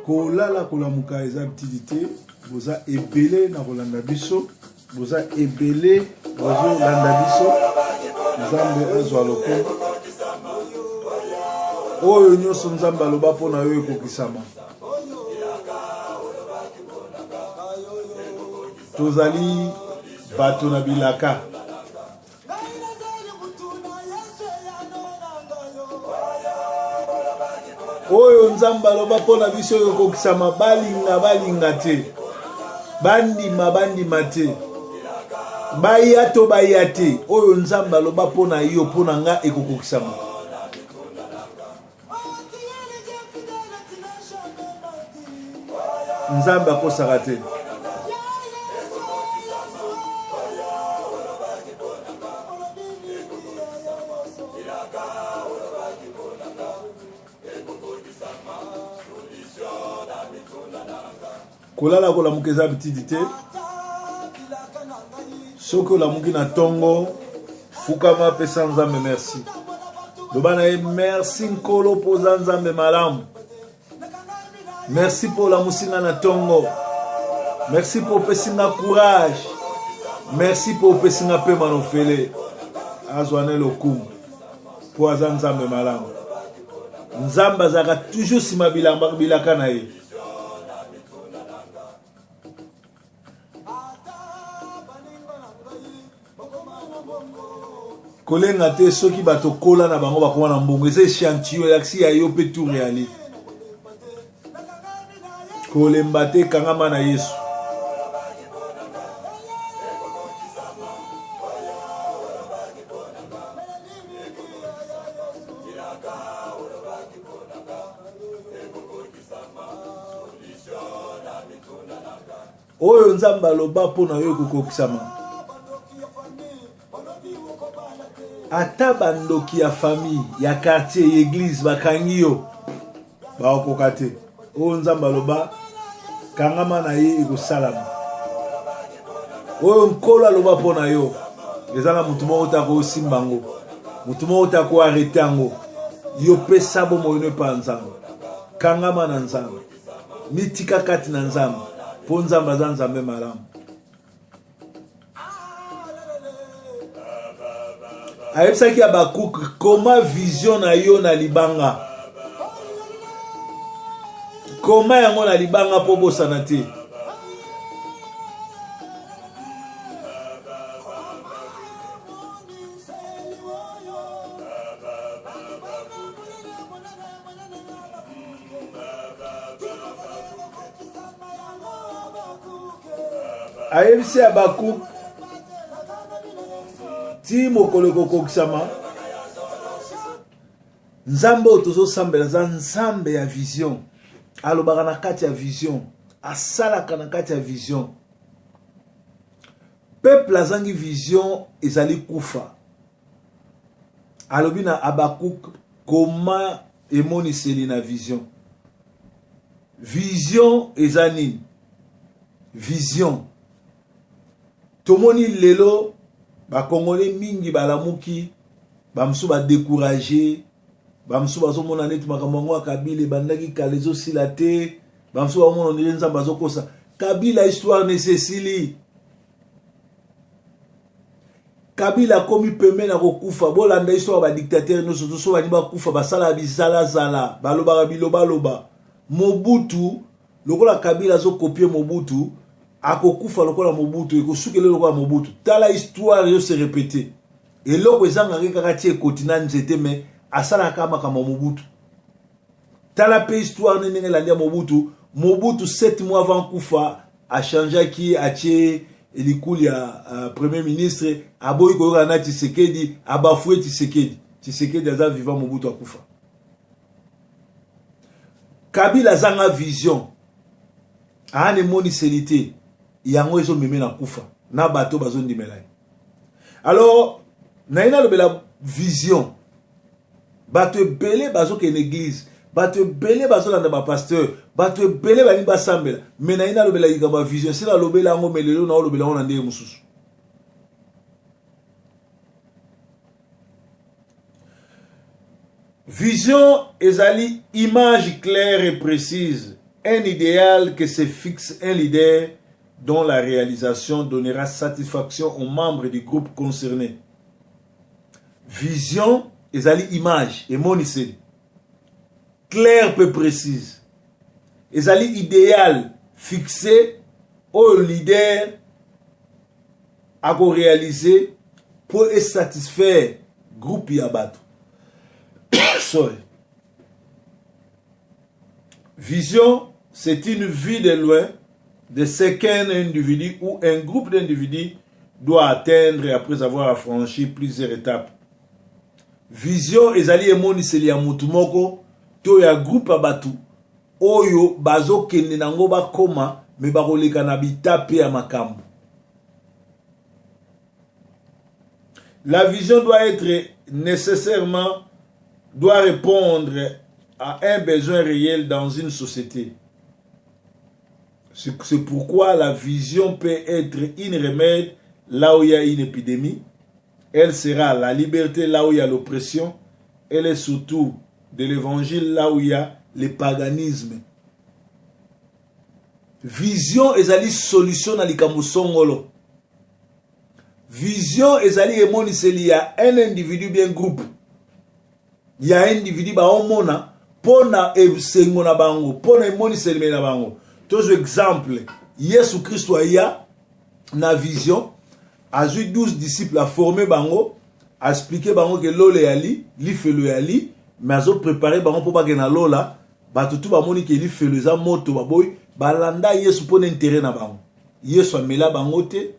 kolala kolamuka eza petite boza ebele na kolanda biso boza ebele bozo landa biso nzambe azwa lokombo oyo nyonso nzambe aloba mpona yo ekokisama tozali bato na bilaka oyo nzambe aloba mpona biso ekokisama balinga te bandima te baya to baya te oyo nzambe aloba mpona yo mpona nga ekokokisama nzambe akosaka te kolala kolamuka eza bitidi te soki olamuki na tongo fukama pesa nzambe merci loba na ye merci nkolo mpoza nzambe malamu merci mpo olamusinga na tongo merci mpo opesinga courage merci mpo opesinga mpe manofele azwane lokumu mpo aza nzambe malamu nzambe azalaka toujours nsima bilaka na ye kolenga te soki bato kola na bango bakoma na mbongo eza échantillon yaksi ya yo mpe tour ya li kolemba te kangama na Yesu oyo nzambe aloba mpona yo ekokokisama ata bandoki ya famille ya quartier ya église bakangi yo baokoka te oyo nzambe aloba kangama na ye ekosalama oyo nkolo aloba mpona yo eza na mutu moko ta kosimba yango mutu moko ta koarete yango yo pesa bomoino epa nzambe kangama na nzambe mitika kati na nzambe mpo nzambe aza nzambe malamu ayebisaki ya bakuki koma vision na yo na libanga koma yango na libanga mpo bosana te ayebisi ya bakuki ti mokolo ekokokisama nzambe oyo tozosambela aza nzambe ya vision alobaka na kati ya vision asalaka na kati ya vision peuple azangi vision ezali kufa alobi na Abakuk koma emoniseli na vision vision eza nini vision tomoni lelo bakongole mingi balamuki bamsu badécouragé bamsu bazomona neti makambo yango ya Kabila ebandaki kala ezosila te bamsu bamona ondire nzambe azokosa Kabila histoire nesesili Kabila akomi pembe na kokufa bolanda histoire badictateur nyonso toso bani bakufa basala bizalazala balobaka bilobaloba Mobutu lokola Kabila azokopie Mobutu akokufa lokola Mobutu ekosukele lokola Mobutu tala histoire yo se répéter eloko ezangaki kaka tie kotina nzete me asalaka makambo Mobutu tala pe histoire ndenge landia Mobutu 7 mois avant kufa a changeaki atie elikuli ya premier ministre aboyi koyoka na Tshisekedi abafoué Tshisekedi aza vivant Mobutu akufa Kabila zanga vision ane moniselité yango ezo meme na kufa na bato bazondimela alors naina lobela vision bato ebele bazoka en église bato ebele bazolanda ba pasteur bato ebele bani basambela mais naina lobela yikaba vision sila lobela yango melelo na lobela ona ndenge mususu vision ezali image claire et précise Un idéal que se fixe un leader dont la réalisation donnera satisfaction aux membres du groupe concerné. Vision, ezali image, emoniseli. Claire peu précise. Ezali idéal fixé au leader à réaliser pour satisfaire groupe yabato. Sorry. Vision, c'est une vue de loin de ce qu'un individu ou un groupe d'individus doit atteindre après avoir franchi plusieurs étapes. Vision ezali emoniseli ya mutu moko to ya groupe abatu oyo bazo kende nango bakoma me bakoleka na bitape ya makambo. La vision doit être nécessairement doit répondre à un besoin réel dans une société. C'est pourquoi la vision peut être une remède là où il y a une épidémie. Elle sera la liberté là où il y a l'oppression. Elle est surtout de l'évangile là où il y a le paganisme. Vision ezali solution na likambo songolo. Vision ezali emoniseli ya un individu bien groupe. Il y a un individu ba omona pona esengo na bango, pona emoniseli na bango. Tous exemple, Yesu Christ aya na vision a eu 12 disciples à former bango, a expliqué bango que lole yali, li felo yali, mais azo préparé bango pour ba gena lola, ba tutu ba moni ke li felo za moto ba boy, ba landa Yesu pona intérêt na bango. Yesu a mela bango te,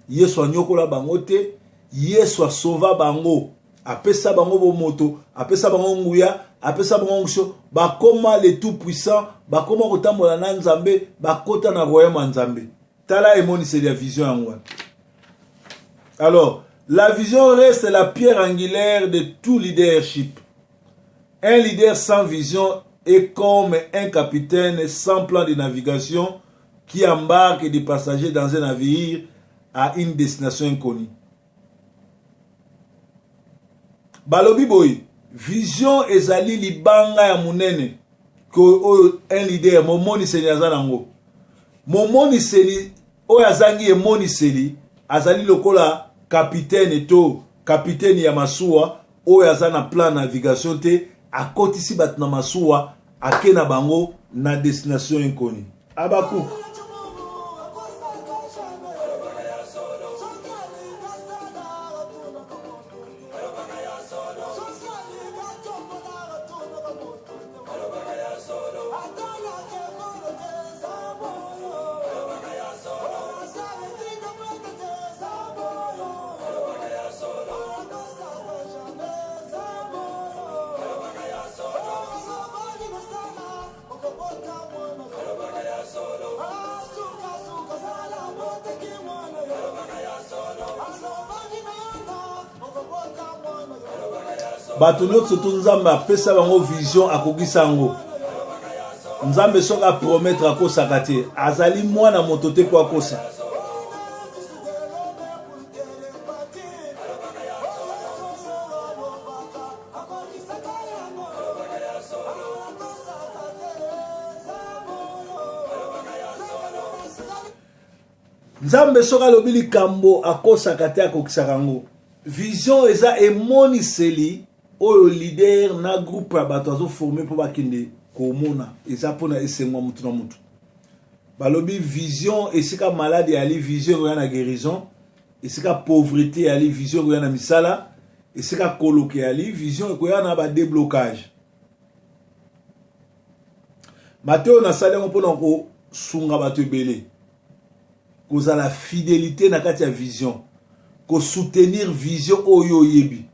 Yesu a nyokola bango te, Yesu a sauva bango, apesa bango bo moto, apesa bango nguya, apesa bango ngusho, ba koma le tout puissant, ba koma kotambola na Nzambe, ba kota na royaume Nzambe. Tala emoni c'est la vision yango. Alors, la vision reste la pierre angulaire de tout leadership. Un leader sans vision est comme un capitaine sans plan de navigation qui embarque des passagers dans un navire à une destination inconnue. Balobi boy, vision ezali libanga ya munene ko un leader momoni seli azanango. Momoni seli o yazangi emoni seli azali lokola capitaine to capitaine ya masuwa o yazana plan navigation te akotisi bat na masuwa akena bango na destination inconnue. Abaku bato nyonso to Nzambe apesa bango vision akokisa yango. Nzambe soki apromettre akosaka te, azali mwana moto te po akosa. Nzambe soki alobi likambo akosaka te akokisaka yango. Vision eza emoniseli oyo leader na groupe ya bato azo formé po bakende komona eza pona esengwa mutu na mutu. Balobi vision esika malade ali vision oya na guérison, esika pauvreté ali vision oya na misala, esika koloke ali vision oya na ba déblocage. Mateo na sala ngo pona ko sunga bato ebele. Koza la fidélité na kati ya vision. Ko soutenir vision oyo yebi.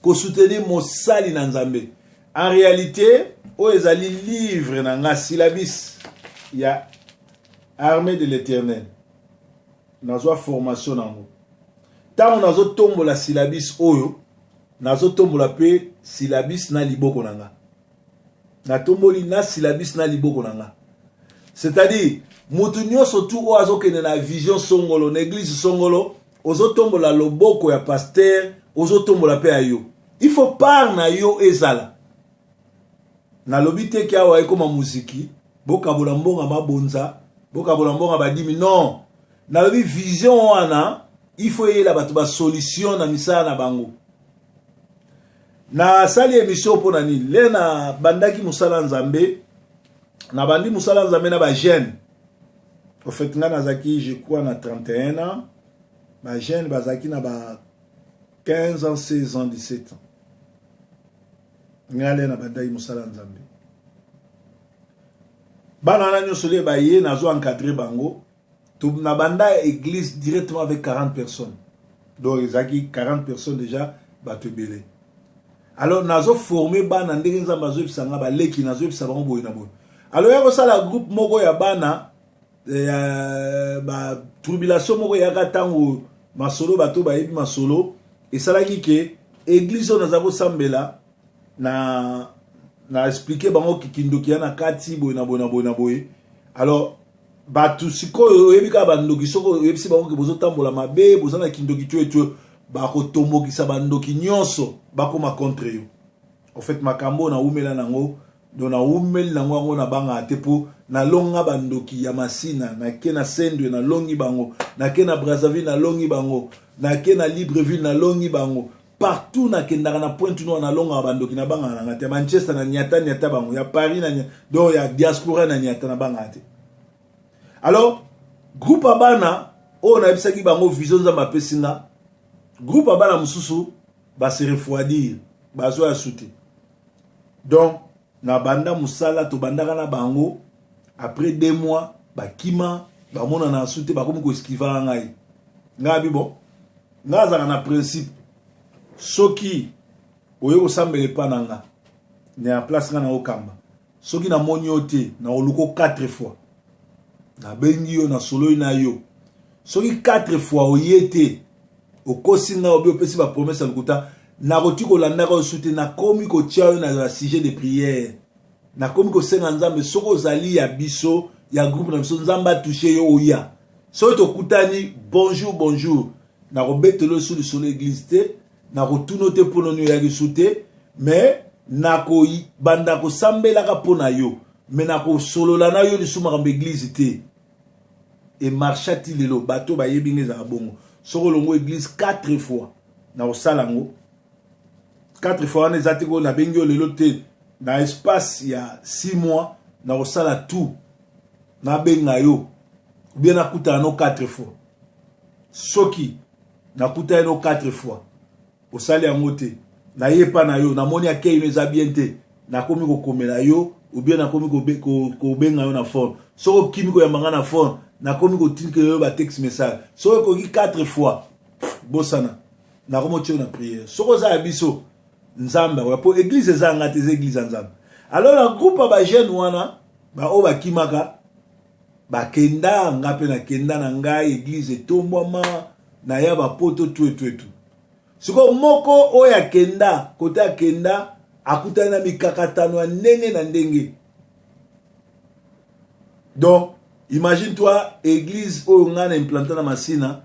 Ko soutenir mosali na Nzambe. En réalité, o ezali livre na nga syllabis ya armée de l'Éternel. Nazo formation nango. Tango nazo tombola syllabis oyo, nazo tombola pe syllabis na liboko nanga. Na tomboli na syllabis na liboko nanga. C'est-à-dire, mutu nyonso tu o azokende na vision songolo, na église songolo, ozotombola loboko ya pasteur, ozotombola pe ayo. Il faut par na yo ezala. Na lobite ki awa ekoma muziki, bokabola mbonga mabonza bokabola mbonga badimi non na lobi vision wana il faut yela bato ba solution na misala na bango na sali émission pona ni le na bandaki musala nzambe na bandi musala nzambe na ba jeune au fait nga nazaki je crois na 31 ans ba jeune bazaki na ba 15 ans 16 ans 17 ans nga le na bandaki musala nzambe bana na nyonso le baye nazo encadrer bango tout na banda église directement avec 40 personnes donc ezaki 40 personnes déjà bato belé alors nazo former bana ndenge nzamba zo bisanga ba leki nazo bisanga bango boye na boye alors yako sala groupe moko ya bana ba tribulation moko ya katango masolo bato ba yebi masolo et sala ki église on nazo sambela na expliquer bango kikindoki na kati boye na boye alors batu sikoyo oyebika bandoki soko oyebisi bango ke bozotambola mabe bozana kindoki tuetu bakotombokisa bandoki nyonso bakoma contre yo en fait makambo na umela nango do na umeli nango yango na banga te po na longa bandoki ya masina na ke na Sendwe na longi bango na ke na Brazzaville na longi bango na ke na Libreville na longi bango partout na kendaka na Pointe Noire na longa bandoki na banga na ngate Manchester na nyata bango ya Paris na do ya diaspora na nyata na banga te. Alors groupe abana on a bisaki bango vision za mapesinga groupe abana mususu ba se refroidir ba zo ya souté donc na banda musala to bandaka na bango après 2 mois ba kima ba mona na souté ba komi ko esquiver ngai ngabi bon ngaza na principe soki oyo osambele pananga ne en place nga na okamba soki na moni ote na oluko 4 fois na bengi yo na solo na yo soki 4 fois oyete okosinga obi opesi ba promesse lukuta na koti ko landa ko souté na komi ko tia yo na sujet de prière na komi ko senga nzambe soko zali ya biso ya groupe na biso nzamba toucher yo oya so to kutani bonjour na robetelo sur le soleil église te na kotuno te pono no ya souté mais na ko banda ko sambela ka pona yo mais na ko solola na yo lisuma ka église te et marchati lelo bato ba yebinge za bongo soko longo église 4 fois na osalango 4 fois na zatiko na bengi lelo te na espace ya 6 mois na osala tout na benga yo bien na kuta no 4 fois soki na kuta no 4 fois osali yango te na yepa na yo na moni akei meza bien te na komi ko komela yo ou bien na komi ko benga yo na phone soko kimi ko yambanga na phone na komi ko tinke yo ba text message soko ko 4 fois bosana na komo tio na prière soko za biso nzamba wa po église za ngate za église nzamba alors na groupe ba jeune wana ba o ba kimaka ba kenda ngape na kenda na ngai église tombwama na ya ba poto tout siko moko oya kenda kota kenda akutana na mikakatano ndenge na ndenge donc imagine toi église oyo ngana implanté na masina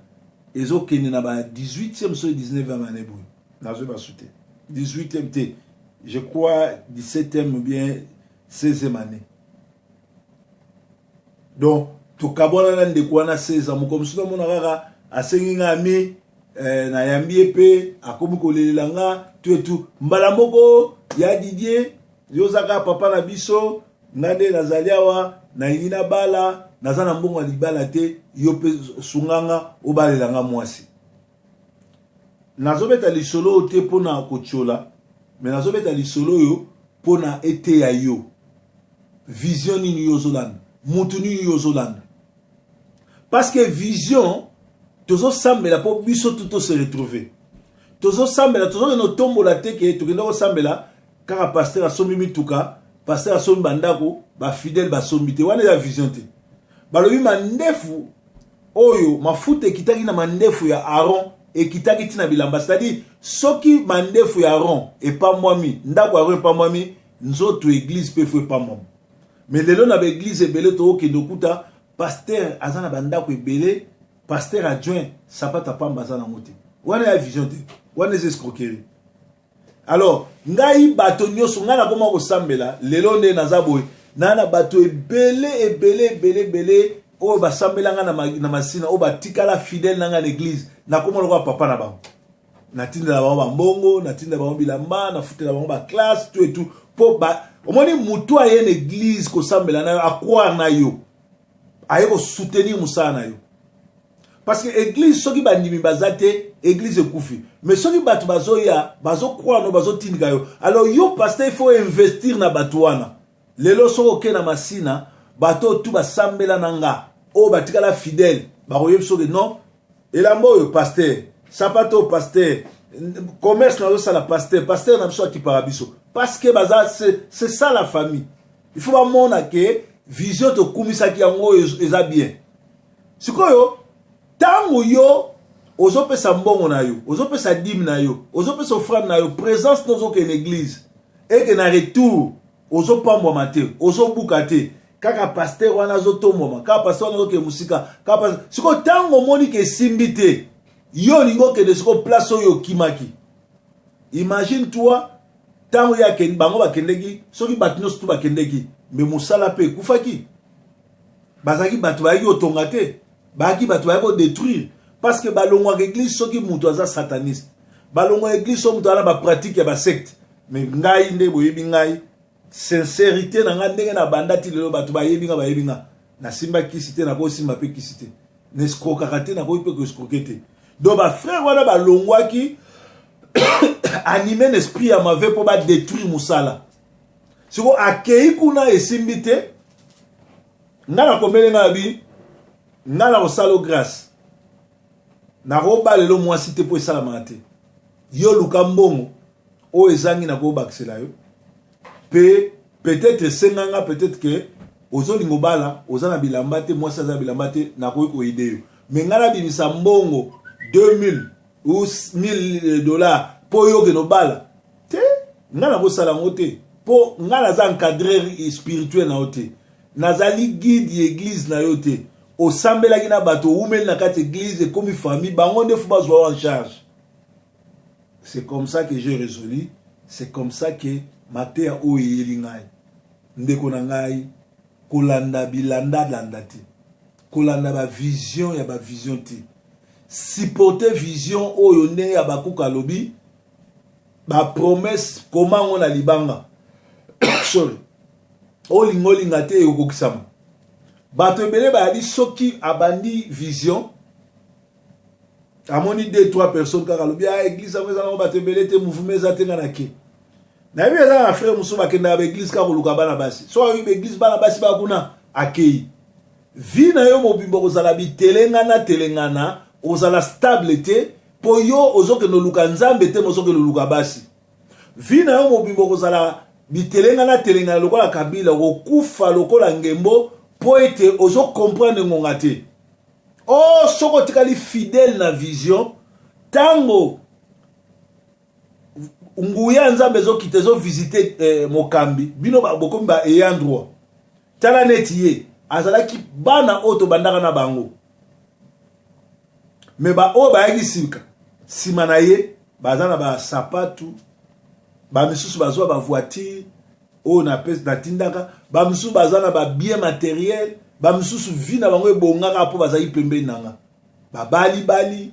ezokende na ba 18e so 19e année boy nazo ba souté 18e té je crois 17e ou bien 16e année donc to kabona na ndeko na 16 ans comme si mona kaka asenginga ami na yambi epe akomi kolelela nga tout mbala moko ya Didier yozaka papa na biso ngande nazaliawa na yina bala nazana mbongo libala te yope sunganga obalela nga mwasi nazobeta lisolo te pona kochola mais nazobeta lisolo yo pona ete ya yo vision ni yozolanda mutu ni yozolanda parce que vision tozo sambela po biso tout se retrouver tozo sambela tozo no tombo la teke to kendo sambela kaka pasteur asombi mituka pasteur asombi bandako ba fidèle ba sombi te wana ya vision te balobi mandefu oyo mafuta ekitaki na mandefu ya Aaron ekitaki tina bilamba c'est-à-dire soki mandefu ya Aaron et pas mwami ndako Aaron pas mwami nzoto église pe fwe pas mwami mais lelo na ba église ebele to kendo kuta pasteur azana bandako ebele pasteur adjoint sapata pamba za na ngote wana ya vision te wana les escroqueries alors ngai bato nyoso ngana koma ko sambela lelo nde nazaboy nana bato ebele o basambelanga na masina o batikala fidèle nanga na église na komona kwa papa na bango na tindela bango bambongo na tindela bango bilamba na futela bango ba classe tout et tout po ba omoni mutu aye na église ko sambela na yo akwa na yo aye ko soutenir musala na yo parce que église soki bandimi bazate église ekufi mais soki bato bazoya bazokwa no bazotindika yo alors yo pasteur il faut investir na bato wana lelo soko ke na masina bato tu basambela nanga o batikala fidèle bakoyeb soki non elamba oyo pasteur sapato pasteur commerce na sala pasteur na biso akipara biso parce que baza c'est ça la famille il faut ba mona que vision to kumisaki yango eza bien sikoyo tango yo ozopesa mbongo na yo ozopesa dîme na yo ozopesa offrande na yo présence dans une église et que na retour ozopambwa mate ozobuka te kaka pasteur wana azotomboma kaka pasteur wana azoke musika kaka siko tango moni ke simbi te yo lingo ke de siko place oyo kimaki imagine toi tango ya ken bango bakendeki soki bato nyonso tu bakendeki me mosala pe ekufaki bazaki bato bayaki otonga te bayaki bato bayaki odétruire parce que balongwaka église soki mutu aza sataniste balongwa église so mutu ala bapratique ya basecte me ngai nde boyebi ngai sincérité na nga ndenge na bandati lelo bato bayebi nga na simba kisi te na ko simba pe kisi te ne eskrokaka te na ko pe ko escroquer te donc ba frère wana balongwaki animer l'esprit ya mauvais pour ba détruire musala siko akei kuna esimbi te nga na komele nga bi nga na osalo grâce na roba lelo mwasi te po esala mate yo luka mbongo o ezangi na ko bakisela yo peut-être senganga peut-être que ozolingo bala ozana bilamba te mwasi aza bilamba te na ko ide yo mais nga na bimisa mbongo 2000 ou 1000 dollars po yo ke no bala te nga na ko sala ngote po nga na za encadreur spirituel na yote nazali guide église na yote osambelaki na bato umeli na kati église comme famille bango nde fu bazwa en charge. C'est comme ça que j'ai résolu, c'est comme ça que matea oyeli ngai ndeko na ngai kolanda bilanda landa te kolanda ba vision ya ba vision te supporter vision oyo nde ya bakuka lobi ba promesse comment on a libanga sorry olingolinga te yokokisama bato ebele bayali soki abandi vision amoni 2-3 personnes kaka lobi a église amezana bato ebele te mouvement eza te nga na ke na yebi eza na frère mosusu bakendaka ba église kaka koluka bana basi so ayebi église bana basi bakuna akei vi na yo mobimba kozala telengana ozala stable te po yo ozokende oluka nzambe te mozokende oluka basi vi na yo mobimba kozala telengana lokola kabila kokufa lokola ngembo po ete ozokomprendre ngonga te oh soko tikali fidèle na vision tango nguya nzambe ezokite ezovisite mokambi bino bokomi ba eyant droit tala neti ye azalaki bana oyo tobandaka na bango me oyo bayaki sika nsima na ye baza na basapatu bamisusu bazwa bavoiture oyo natindaka bamisusu baza na babien matériel bamisusu vi na bango ebongaka mpo bazali pembeni nanga babali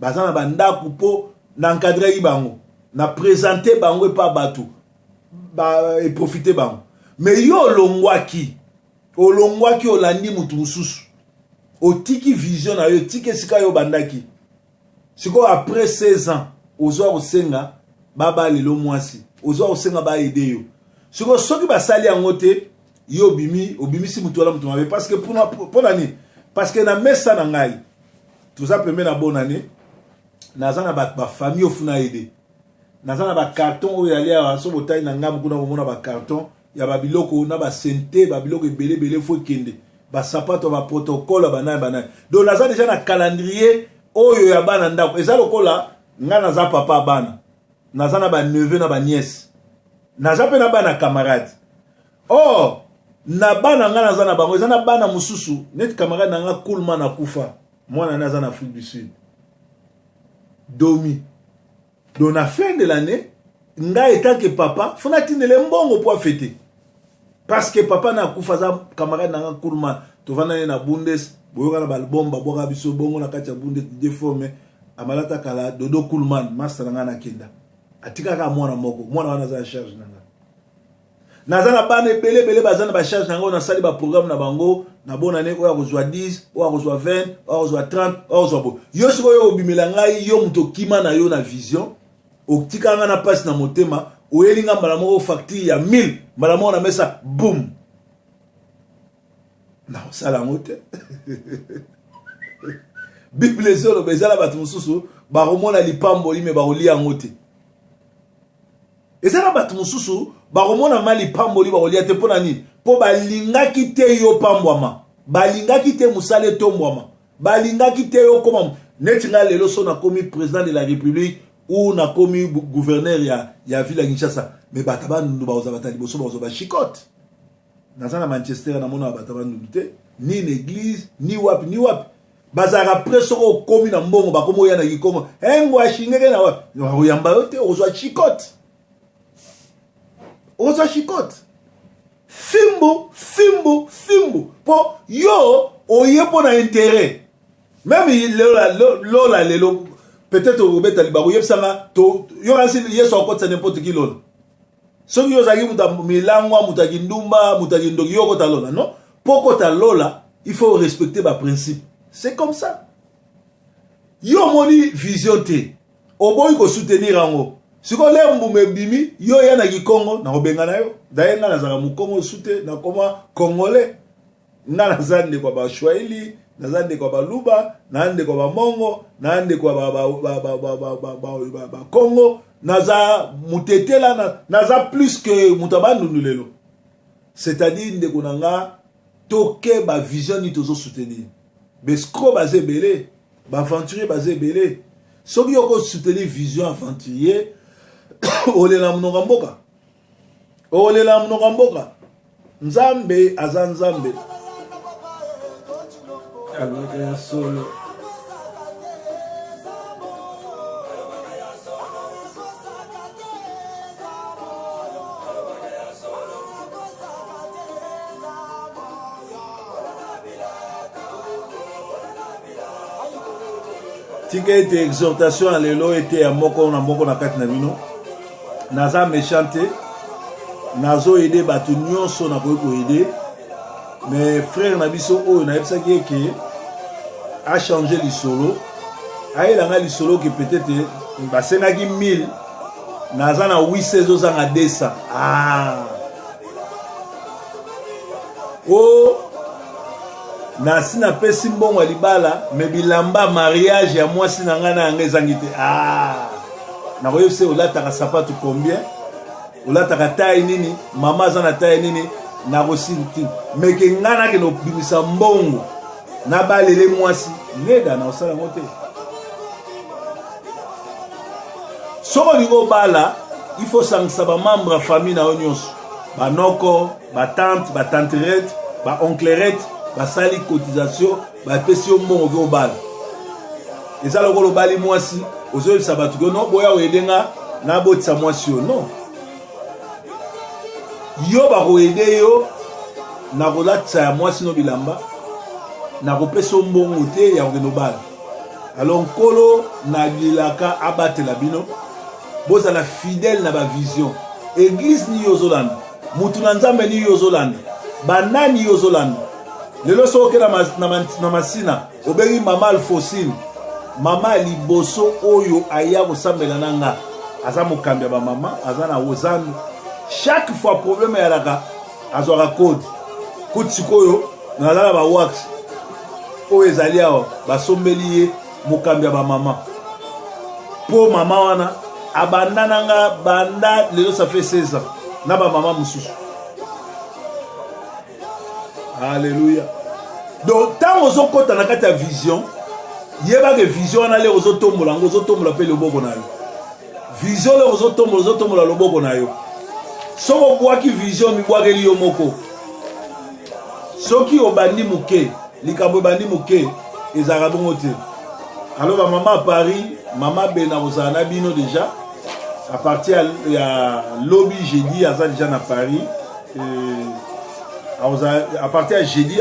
baza na bandako mpo na encadreki bango na présenter bango epa bato eprofite bango me yo olongwaki olandi mutu mosusu otiki vision na yo otiki esika yo bandaki sikoyo après 16 ans ozwa kosenga baba lelo mwasi ozwa kosenga baede yo sikoyo soki basali yango te yo obimisi mutu wala mutu mabe parce que pour nani parce que na mesa na ngai toza pembe na bonne année naza na bafamille ofuna ede naza na bacarton oyo yali awa so botai na ngambu kuna komona bacarton ya babiloko na basente babiloko ebele fo ekende basapato baprotocole banaye donc naza déjà na calendrier oyo ya bana ndako eza lokola nga naza papa bana naza na baneveu na baniese naza mpe na bana camarade or na bana nga naza na bango eza na bana mosusu neti camarade na nga Coolman na kufa mwana na aza na Afrique du Sud domi donc na fin de l'année nga etant que papa fona tindele mbongo po afete parce que papa na kufa za camarade na Kurma to vana na Bundes boyoka na balbom baboka biso bongo na kati ya Bundes déformé amalata kala dodo Kulman master nga na kenda atika ka mwana moko mwana wana za charge nanga nazana bana bele bazana ba charge nanga na sali ba programme na bango na bona ne oya kozwa 10 oya kozwa 20 oya kozwa 30 oya kozwa bo yo siko yo obimela ngai yo muto kima na yo na vision otika nga na passe na motema oyelinga mbala moko facture ya 1000 mbala moko na mesa boom na osala ngote Bible zolo bezala batu mususu ba romona lipamboli me ba olia ngote ezala batu mususu ba romona mali pamboli ba olia te pona nini po balingaki te yo pambwama balingaki te musale tombwama balingaki te yo koma netinga lelo so na komi président de la république ou na komi gouverneur ya ville ya Kinshasa mais bataba ndu ba ozabata liboso ba ozoba chicote nazana Manchester na mona bataba ndu te ni l'église ni wapi bazara preso ko komi na mbongo ba komo ya na kikongo engo ashingeke na wapi oyamba yote ozwa chicote fimbo po yo oyepo na intérêt même lola lelo peut-être au beta libago yebsanga to yo ransi yeso okotsa n'importe qui lola soki yo zaki muta milangwa muta kindumba muta kindoki yo kota lola non poko ta lola il faut respecter ba principe c'est comme ça yo moni vision te oboyi ko soutenir ango siko le mbume bimi yo ya na kikongo na obenga na yo dayenga na zaka mukongo soute na koma congolais na zande kwa ba Swahili na zande kwa ba Luba na ande kwa ba Mongo na ande kwa ba Congo na za mutetela na za plus que mutabandu lelo c'est-à-dire ndeko nanga toke ba vision ni tozo soutenir besco basé belé ba aventurier basé belé soki yoko soutenir vision aventurier olela mnonga mboka nzambe aza nzambe alaka solo tika ete exhortation alelo ete ya moko na kati na bino naza méchante nazo aider batu nyonso na ko aider mais frère na biso oyo na yebisaki eke a changé lisolo ayelanga lisolo que peut-être basengaki 1000 naza na 800 ozanga 200 nasi na pesi mbongo libala me bilamba mariage ya mwasi na ngana yanga ezangi te na koyebise olataka sapatu combien olataka taille nini mama aza na taille nini na kosinti meke ngana ke no bimisa mbongo na balele mwasi neda na osala ngo te soko lingo bala il faut sangisa ba membre ya famille na yo nyonso banoko batante batanterette baonclerette basali cotisation bapesi yo mbongo ke obala eza lokolo obali mwasi ozoyebisa bato ke no boya oyedenga na botisa mwasi yo non yo bakoyede yo na kolatisa ya mwasi no bilamba na kopesa yo mbongo te ya kokende obala alors nkolo na lilaka abatela bino bozala fidèle na bavision église ni yo ozolanda mutu na nzambe ni yo ozolanda banani yo ozolanda lelo soke na masina obengi mama Alfosine mama liboso oyo aya kosambela nanga aza mokambi ya bamama aza na ozandu chaque fois problème yalaka azwaka code kuti sikoyo nazala bawax oyo ezali awa basombeli ye mokambi ya bamama po mama wana abanda nanga banda lelo ça fait 16 ans na bamama mosusu. Alléluia. Donc tant aux autres quand on a ta vision yeba que vision na le ozotombola ngo ozotombola pe loboko na yo vision le ozotombola loboko na yo soko bwaki vision mi bwakeli yo moko soki obandi muke likambo bandi muke ezaka bongo te. Alors ma maman à Paris mama bena ozana bino déjà à partir ya lobby jeudi aza déjà na Paris à partir ya jeudi